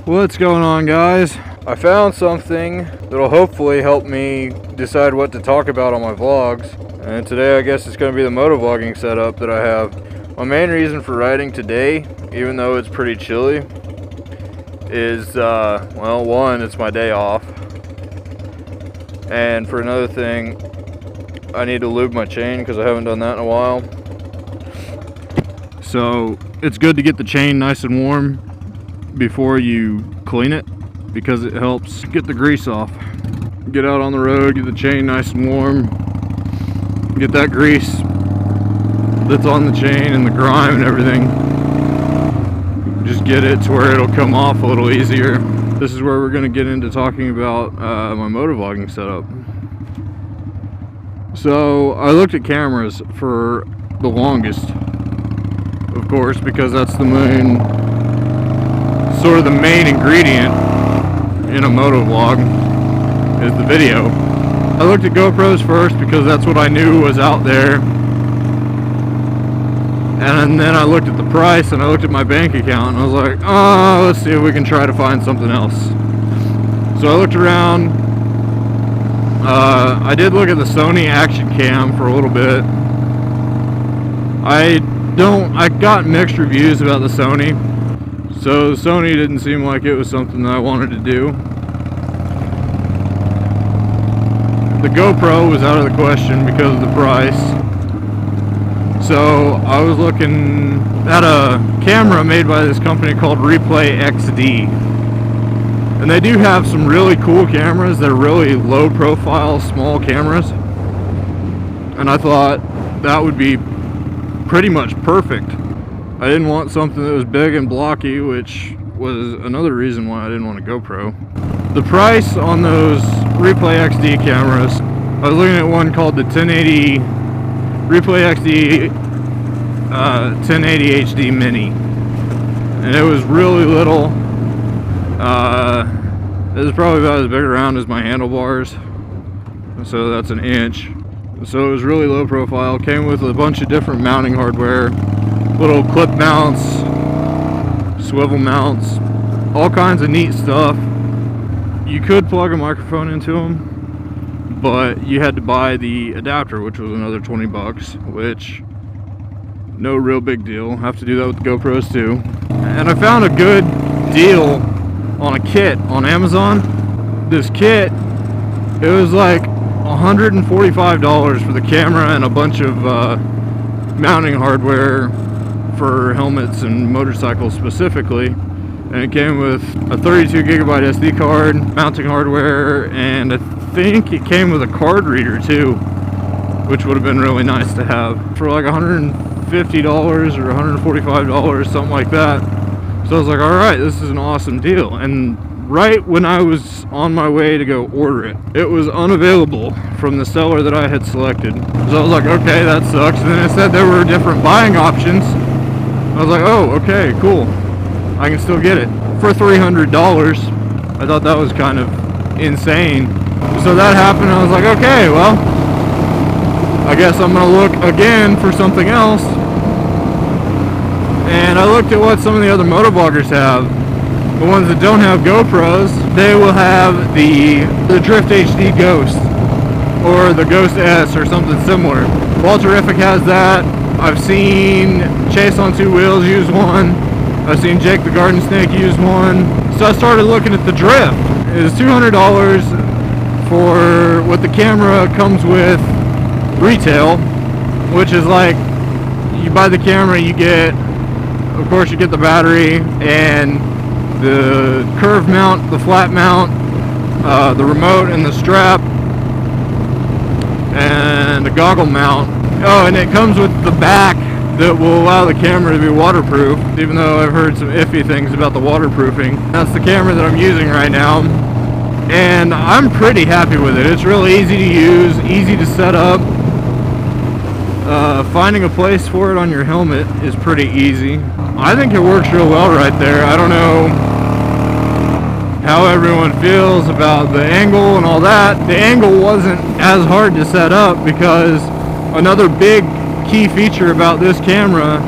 What's going on, guys? I found something that'll hopefully help me decide what to talk about on my vlogs. And today I guess it's going to be the motovlogging setup that I have. My main reason for riding today, even though it's pretty chilly, is, well, one, it's my day off. And for another thing, I need to lube my chain because I haven't done that in a while. So it's good to get the chain nice and warm before you clean it, because it helps get the grease off. Get out on the road, get the chain nice and warm, get that grease that's on the chain and the grime and everything, just get it to where it'll come off a little easier. This is where we're going to get into talking about my motovlogging setup. So I looked at cameras for the longest, of course, because that's the main sort of the main ingredient in a motovlog is the video. I looked at GoPros first because that's what I knew was out there, and then I looked at the price and I looked at my bank account and I was like, oh, let's see if we can try to find something else. So I looked around. I did look at the Sony Action Cam for a little bit. I got mixed reviews about the Sony. So Sony didn't seem like it was something that I wanted to do. The GoPro was out of the question because of the price. So I was looking at a camera made by this company called Replay XD. And they do have some really cool cameras. They're really low profile, small cameras. And I thought that would be pretty much perfect. I didn't want something that was big and blocky, which was another reason why I didn't want a GoPro. The price on those Replay XD cameras, I was looking at one called the 1080 Replay XD 1080 HD Mini, and it was really little. It was probably about as big around as my handlebars, so that's an inch. So it was really low profile, came with a bunch of different mounting hardware, little clip mounts, swivel mounts, all kinds of neat stuff. You could plug a microphone into them, but you had to buy the adapter, which was another 20 bucks, which no real big deal. Have to do that with the GoPros too. And I found a good deal on a kit on Amazon. This kit, it was like $145 for the camera and a bunch of mounting hardware for helmets and motorcycles specifically. And it came with a 32 gigabyte SD card, mounting hardware, and I think it came with a card reader too, which would have been really nice to have for like $150 or $145, something like that. So I was like, all right, this is an awesome deal. And right when I was on my way to go order it, it was unavailable from the seller that I had selected. So I was like, okay, that sucks. And then it said there were different buying options. I was like, oh, okay, cool. I can still get it for $300. I thought that was kind of insane. So that happened. I was like, okay, well, I guess I'm gonna look again for something else. And I looked at what some of the other motovloggers have. The ones that don't have GoPros, they will have the Drift HD Ghost or the Ghost S or something similar. Walterific has that. I've seen Chase on Two Wheels use one. I've seen Jake the Garden Snake use one. So I started looking at the Drift. It's $200 for what the camera comes with retail, which is like, you buy the camera, you get, of course, you get the battery and the curve mount, the flat mount, the remote and the strap, and the goggle mount. Oh, and it comes with the back that will allow the camera to be waterproof, even though I've heard some iffy things about the waterproofing. That's the camera that I'm using right now, and I'm pretty happy with it. It's really easy to use, easy to set up. Finding a place for it on your helmet is pretty easy. I think it works real well right there. I don't know how everyone feels about the angle and all that. The angle wasn't as hard to set up because another big key feature about this camera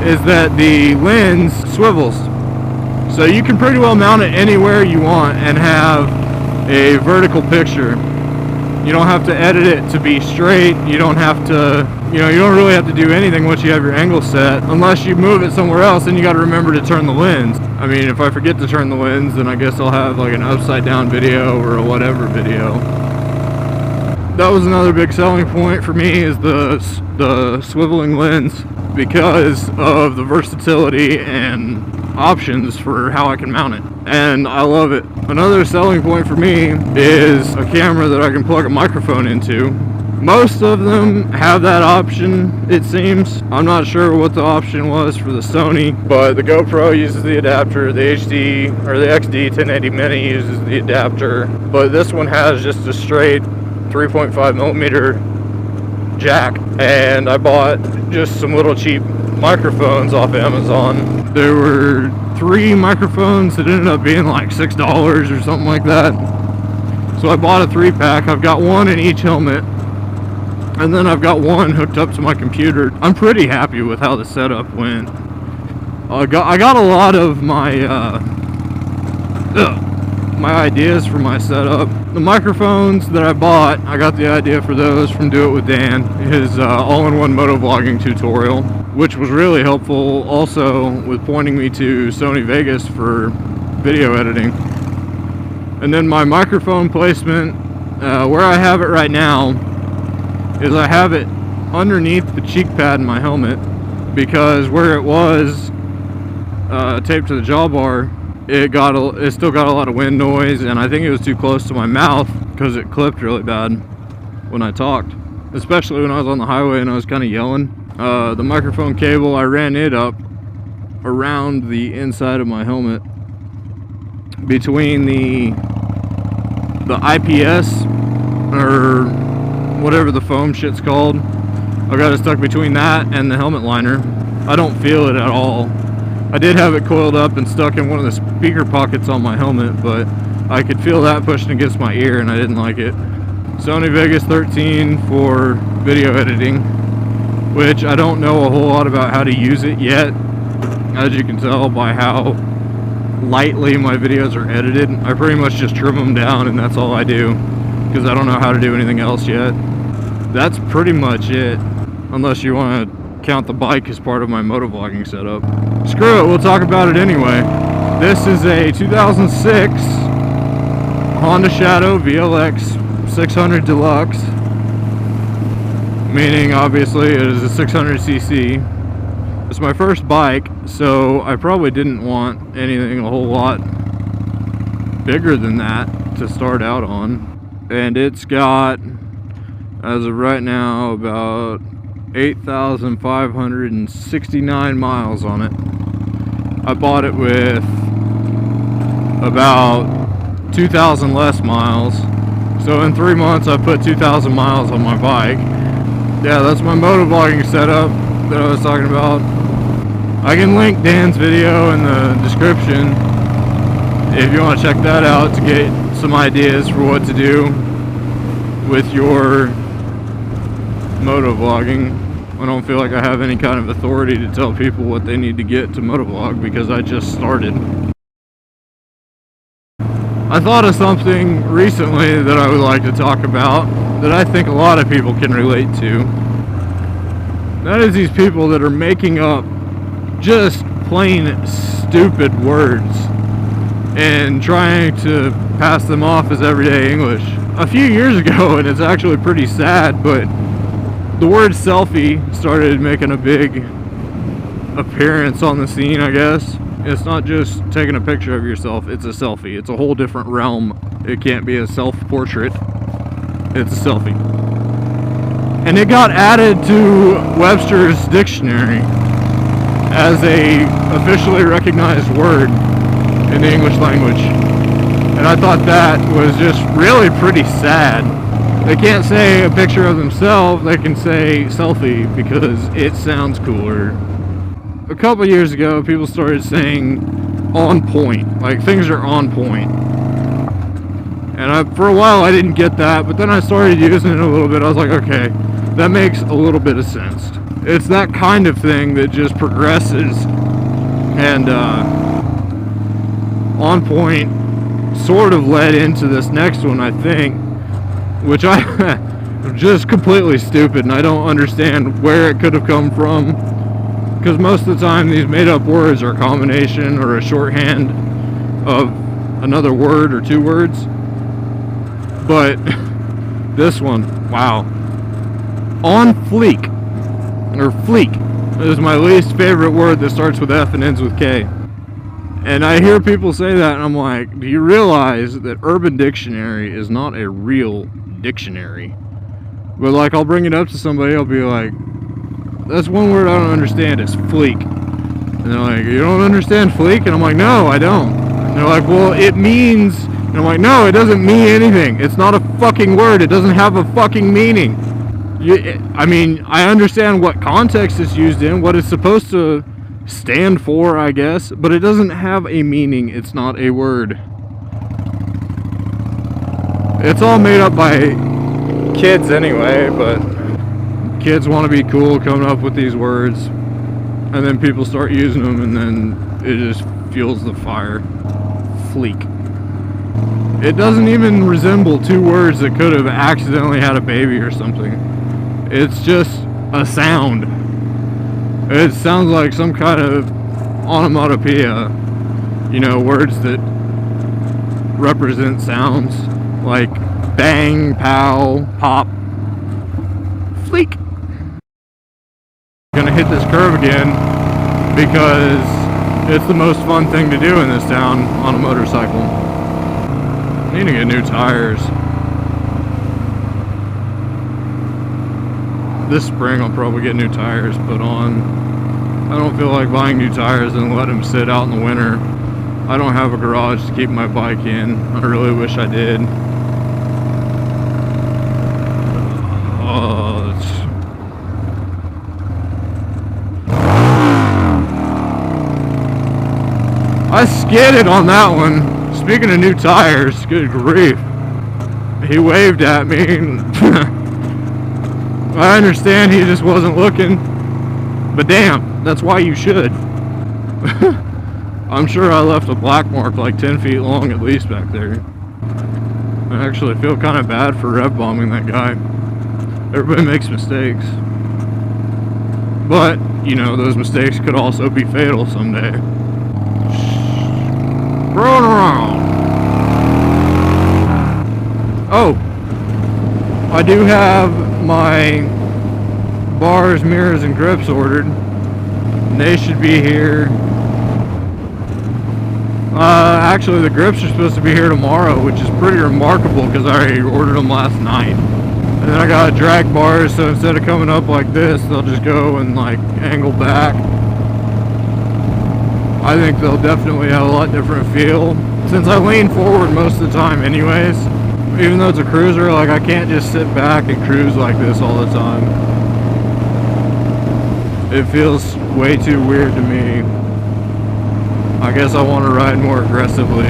is that the lens swivels. So you can pretty well mount it anywhere you want and have a vertical picture. You don't have to edit it to be straight. You don't have to, you don't really have to do anything once you have your angle set, unless you move it somewhere else, and you got to remember to turn the lens. I mean, if I forget to turn the lens, then I guess I'll have like an upside down video or a whatever video. That was another big selling point for me, is the swiveling lens, because of the versatility and options for how I can mount it, and I love it. Another selling point for me is a camera that I can plug a microphone into. Most of them have that option, it seems. I'm not sure what the option was for the Sony, but the GoPro uses the adapter, the HD or the XD 1080 Mini uses the adapter, but this one has just a straight 3.5 millimeter jack, and I bought just some little cheap microphones off Amazon. There were 3 microphones that ended up being like $6 or something like that. So I bought a 3-pack. I've got one in each helmet, and then I've got one hooked up to my computer. I'm pretty happy with how the setup went. I got a lot of my my ideas for my setup. The microphones that I bought, I got the idea for those from Do It With Dan, his all-in-one motovlogging tutorial, which was really helpful also with pointing me to Sony Vegas for video editing. And then my microphone placement, where I have it right now, is I have it underneath the cheek pad in my helmet, because where it was taped to the jaw bar, it still got a lot of wind noise, and I think it was too close to my mouth because it clipped really bad when I talked, especially when I was on the highway and I was kind of yelling. The microphone cable, I ran it up around the inside of my helmet between the IPS or whatever the foam shit's called. I got it stuck between that and the helmet liner. I don't feel it at all. I did have it coiled up and stuck in one of the speaker pockets on my helmet, but I could feel that pushing against my ear and I didn't like it. Sony Vegas 13 for video editing, which I don't know a whole lot about how to use it yet, as you can tell by how lightly my videos are edited. I pretty much just trim them down and that's all I do, because I don't know how to do anything else yet. That's pretty much it, unless you want to count the bike as part of my motovlogging setup. Screw it, we'll talk about it anyway. This is a 2006 Honda Shadow VLX 600 Deluxe, meaning obviously it is a 600cc. It's my first bike, so I probably didn't want anything a whole lot bigger than that to start out on. And it's got, as of right now, about 8,569 miles on it. I bought it with about 2,000 less miles. So in 3 months I put 2,000 miles on my bike. Yeah, that's my motovlogging setup that I was talking about. I can link Dan's video in the description if you want to check that out to get some ideas for what to do with your motovlogging. I don't feel like I have any kind of authority to tell people what they need to get to motovlog, because I just started. I thought of something recently that I would like to talk about that I think a lot of people can relate to. That is these people that are making up just plain stupid words and trying to pass them off as everyday English. A few years ago, and it's actually pretty sad, but the word selfie started making a big appearance on the scene, I guess. It's not just taking a picture of yourself, it's a selfie. It's a whole different realm. It can't be a self-portrait. It's a selfie. And it got added to Webster's dictionary as a officially recognized word in the English language. And I thought that was just really pretty sad. They can't say a picture of themselves, they can say selfie because it sounds cooler. A couple years ago, people started saying on point, like things are on point. And for a while I didn't get that, but then I started using it a little bit. I was like, okay, that makes a little bit of sense. It's that kind of thing that just progresses and on point, sort of led into this next one, I think, which I just completely stupid, and I don't understand where it could have come from, because most of the time these made up words are a combination or a shorthand of another word or two words. But this one, wow, on fleek, or fleek, is my least favorite word that starts with F and ends with K. And I hear people say that, and I'm like, do you realize that Urban Dictionary is not a real dictionary? But like, I'll bring it up to somebody, I'll be like, that's one word I don't understand, it's fleek. And they're like, you don't understand fleek? And I'm like, no, I don't. And they're like, well, it means, and I'm like, no, it doesn't mean anything. It's not a fucking word, it doesn't have a fucking meaning. I mean, I understand what context it's used in, what it's supposed to stand for, I guess, but it doesn't have a meaning. It's not a word. It's all made up by kids anyway, but kids want to be cool coming up with these words, and then people start using them, and then it just fuels the fire. Fleek. It doesn't even resemble two words that could have accidentally had a baby or something. It's just a sound. It sounds like some kind of onomatopoeia, you know, words that represent sounds like bang, pow, pop, fleek. Gonna hit this curve again because it's the most fun thing to do in this town on a motorcycle. I need to get new tires. This spring I'll probably get new tires put on. I don't feel like buying new tires and let them sit out in the winter. I don't have a garage to keep my bike in. I really wish I did. I skidded on that one. Speaking of new tires, good grief. He waved at me. I understand he just wasn't looking, but damn, that's why you should. I'm sure I left a black mark like 10 feet long at least back there. I actually feel kind of bad for rev bombing that guy. Everybody makes mistakes. But, you know, those mistakes could also be fatal someday. Rolling around. Oh, I do have my bars, mirrors, and grips ordered. And they should be here. Actually, the grips are supposed to be here tomorrow, which is pretty remarkable because I already ordered them last night. And then I got drag bars, so instead of coming up like this, they'll just go and like angle back. I think they'll definitely have a lot different feel. Since I lean forward most of the time anyways, even though it's a cruiser, like I can't just sit back and cruise like this all the time. It feels way too weird to me. I guess I want to ride more aggressively.